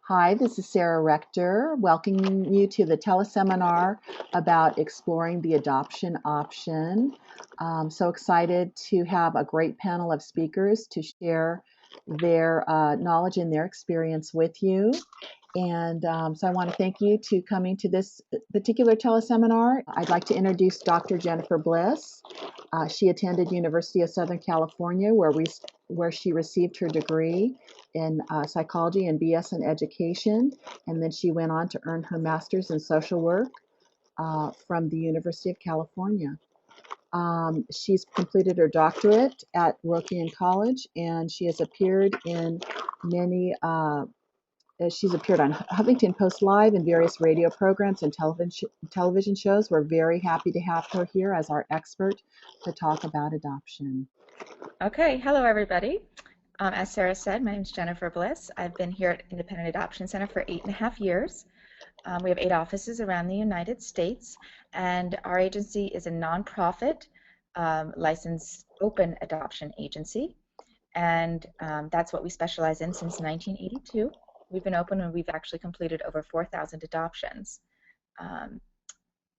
Hi, this is Sarah Rector, welcoming you to the teleseminar about exploring the adoption option. I'm so excited to have a great panel of speakers to share their knowledge and their experience with you. So I want to thank you to coming to this particular teleseminar. I'd like to introduce Dr. Jennifer Bliss. She attended University of Southern California, where she received her degree in psychology and BS in education, and then she went on to earn her master's in social work from the University of California. She's completed her doctorate at Wesleyan College, and she has appeared in many. She's appeared on Huffington Post Live and various radio programs and television shows. We're very happy to have her here as our expert to talk about adoption. Okay, hello everybody. As Sarah said, my name is Jennifer Bliss. I've been here at Independent Adoption Center for 8.5 years. We have 8 offices around the United States, and our agency is a nonprofit licensed open adoption agency, and that's what we specialize in since 1982. We've been open and we've actually completed over 4,000 adoptions.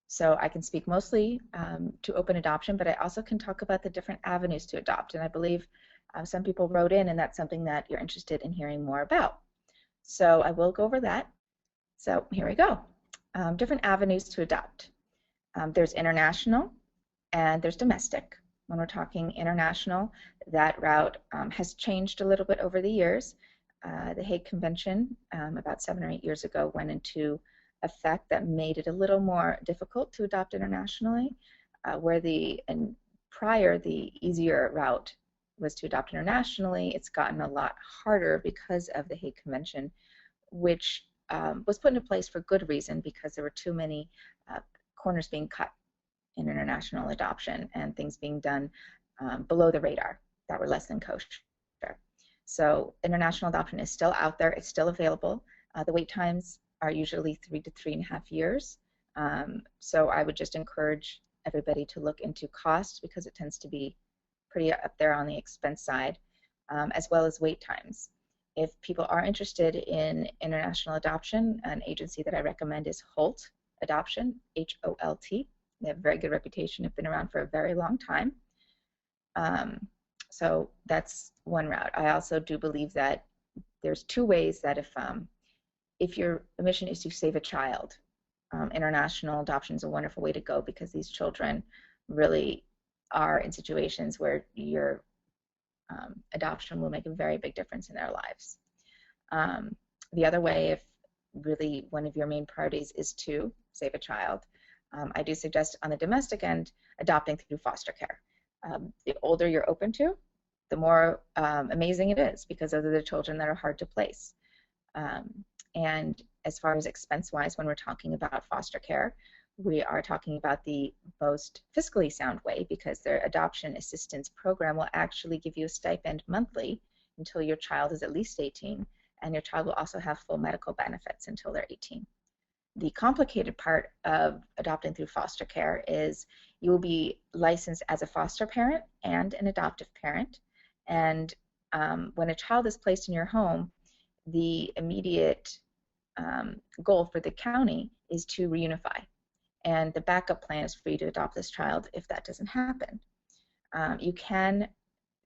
So I can speak mostly to open adoption, but I also can talk about the different avenues to adopt. And I believe some people wrote in, and that's something that you're interested in hearing more about. So I will go over that. So here we go. Different avenues to adopt. There's international and there's domestic. When we're talking international, that route has changed a little bit over the years. The Hague Convention about 7 or 8 years ago went into effect that made it a little more difficult to adopt internationally, where prior the easier route was to adopt internationally. It's gotten a lot harder because of the Hague Convention, which was put into place for good reason, because there were too many corners being cut in international adoption and things being done below the radar that were less than kosher. So international adoption is still out there. It's still available. The wait times are usually 3 to 3.5 years. So I would just encourage everybody to look into cost, because it tends to be pretty up there on the expense side, as well as wait times. If people are interested in international adoption, an agency that I recommend is Holt Adoption, H-O-L-T. They have a very good reputation. They've been around for a very long time. So that's one route. I also do believe that there's 2 ways that if your mission is to save a child, international adoption is a wonderful way to go, because these children really are in situations where your adoption will make a very big difference in their lives. The other way, if really one of your main priorities is to save a child, I do suggest on the domestic end adopting through foster care. The older you're open to, the more amazing it is, because those are the children that are hard to place. And as far as expense-wise, when we're talking about foster care, we are talking about the most fiscally sound way, because their adoption assistance program will actually give you a stipend monthly until your child is at least 18, and your child will also have full medical benefits until they're 18. The complicated part of adopting through foster care is you will be licensed as a foster parent and an adoptive parent, and when a child is placed in your home, the immediate goal for the county is to reunify, and the backup plan is for you to adopt this child if that doesn't happen. You can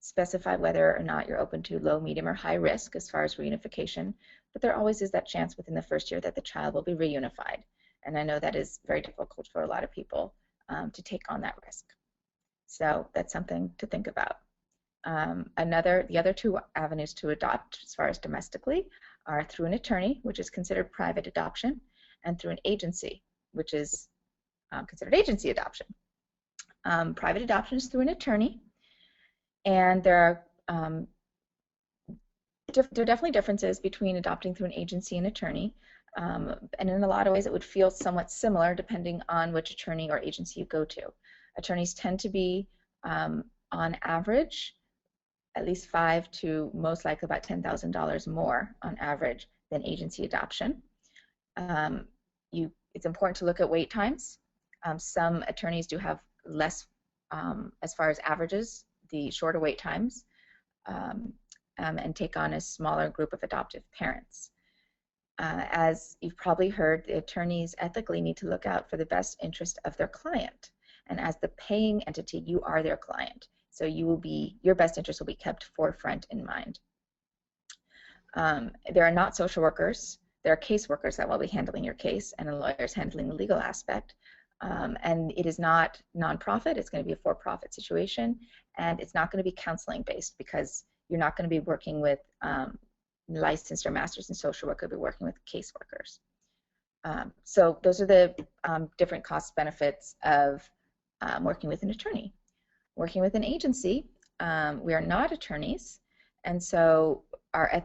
specify whether or not you're open to low, medium, or high risk as far as reunification, but there always is that chance within the first year that the child will be reunified, and I know that is very difficult for a lot of people to take on that risk. So that's something to think about. The other 2 avenues to adopt as far as domestically are through an attorney, which is considered private adoption, and through an agency, which is considered agency adoption. Private adoption is through an attorney, and there are definitely differences between adopting through an agency and attorney, and in a lot of ways it would feel somewhat similar depending on which attorney or agency you go to. Attorneys tend to be, on average, at least $5,000 to most likely about $10,000 more on average than agency adoption. It's important to look at wait times. Some attorneys do have less, as far as averages, the shorter wait times, and take on a smaller group of adoptive parents. As you've probably heard, the attorneys ethically need to look out for the best interest of their client. And as the paying entity, you are their client. So your best interest will be kept forefront in mind. There are not social workers. There are caseworkers that will be handling your case, and a lawyer is handling the legal aspect. And it is not nonprofit. It's going to be a for-profit situation, and it's not going to be counseling based because you're not going to be working with licensed or masters in social work. You'll be working with caseworkers. So those are the different cost benefits of working with an attorney. Working with an agency, we are not attorneys, and so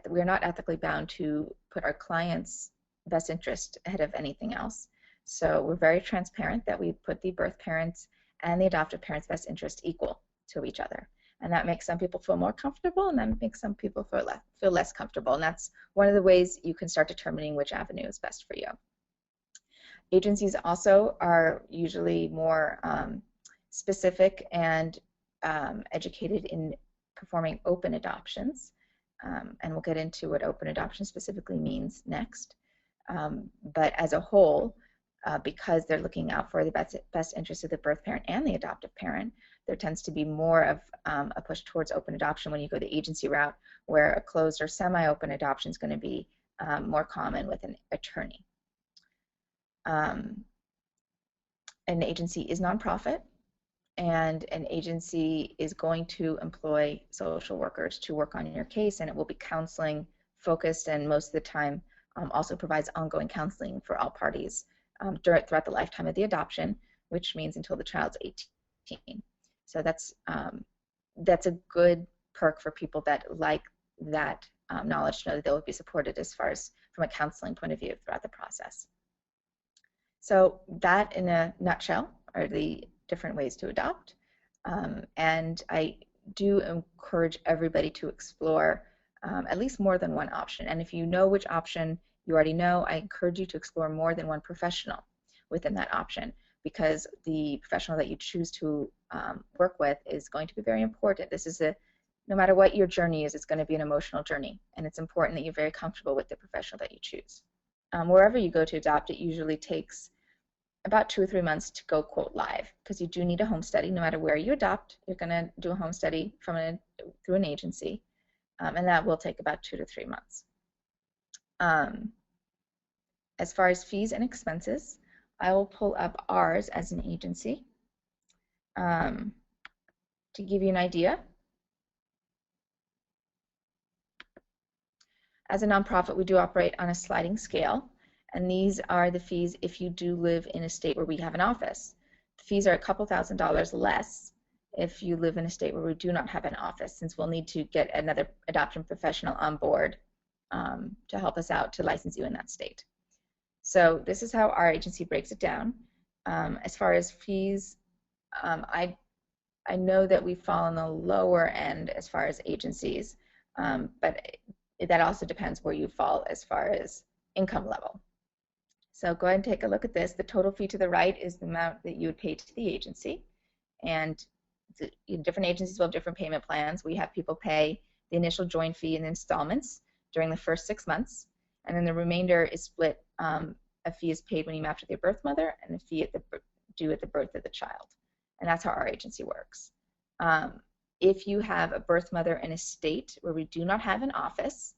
we are not ethically bound to put our client's best interest ahead of anything else. So we're very transparent that we put the birth parents and the adoptive parents' best interest equal to each other. And that makes some people feel more comfortable, and that makes some people feel less comfortable. And that's one of the ways you can start determining which avenue is best for you. Agencies also are usually more specific and educated in performing open adoptions. And we'll get into what open adoption specifically means next. But as a whole, because they're looking out for the best interests of the birth parent and the adoptive parent, there tends to be more of a push towards open adoption when you go the agency route, where a closed or semi-open adoption is going to be more common with an attorney. An agency is nonprofit, and an agency is going to employ social workers to work on your case, and it will be counseling focused, and most of the time also provides ongoing counseling for all parties throughout the lifetime of the adoption, which means until the child's 18. So that's a good perk for people that like that knowledge to know that they will be supported as far as from a counseling point of view throughout the process. So that, in a nutshell, are the different ways to adopt. And I do encourage everybody to explore at least more than one option. And if you know which option you already know, I encourage you to explore more than one professional within that option, because the professional that you choose to work with is going to be very important. No matter what your journey is, it's going to be an emotional journey, and it's important that you're very comfortable with the professional that you choose. Wherever you go to adopt, it usually takes about 2 or 3 months to go quote live, because you do need a home study. No matter where you adopt, you're going to do a home study through an agency, and that will take about 2 to 3 months. As far as fees and expenses, I will pull up ours as an agency to give you an idea. As a nonprofit, we do operate on a sliding scale, and these are the fees if you do live in a state where we have an office. The fees are a couple $1,000s less if you live in a state where we do not have an office, since we'll need to get another adoption professional on board to help us out to license you in that state. So this is how our agency breaks it down. As far as fees, I know that we fall on the lower end as far as agencies, but that also depends where you fall as far as income level. So go ahead and take a look at this. The total fee to the right is the amount that you would pay to the agency, and different agencies will have different payment plans. We have people pay the initial join fee in installments during the first 6 months, and then the remainder is split. A fee is paid when you match with your birth mother, and a fee due at the birth of the child. And that's how our agency works. If you have a birth mother in a state where we do not have an office,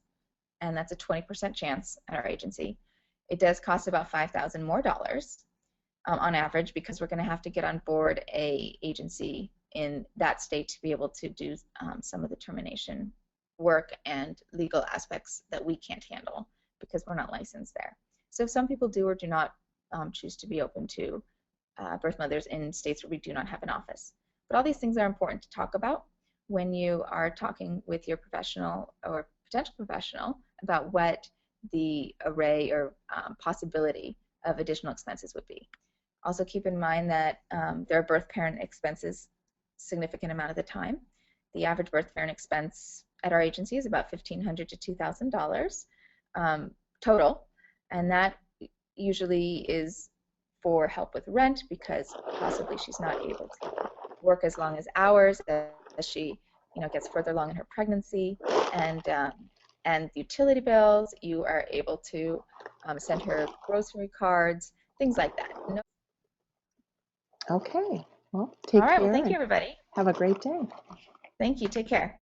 and that's a 20% chance at our agency, it does cost about $5,000 more on average, because we're going to have to get on board a agency in that state to be able to do some of the termination work and legal aspects that we can't handle because we're not licensed there. So some people do or do not choose to be open to birth mothers in states where we do not have an office. But all these things are important to talk about when you are talking with your professional or potential professional about what the array or possibility of additional expenses would be. Also keep in mind that there are birth parent expenses a significant amount of the time. The average birth parent expense at our agency is about $1,500 to $2,000 total, and that usually is for help with rent, because possibly she's not able to work as long as hours as she gets further along in her pregnancy, and utility bills. You are able to send her grocery cards, things like that. No. Okay. Well, All take right. Well, care thank you, and everybody. have a great day. Thank you. Take care.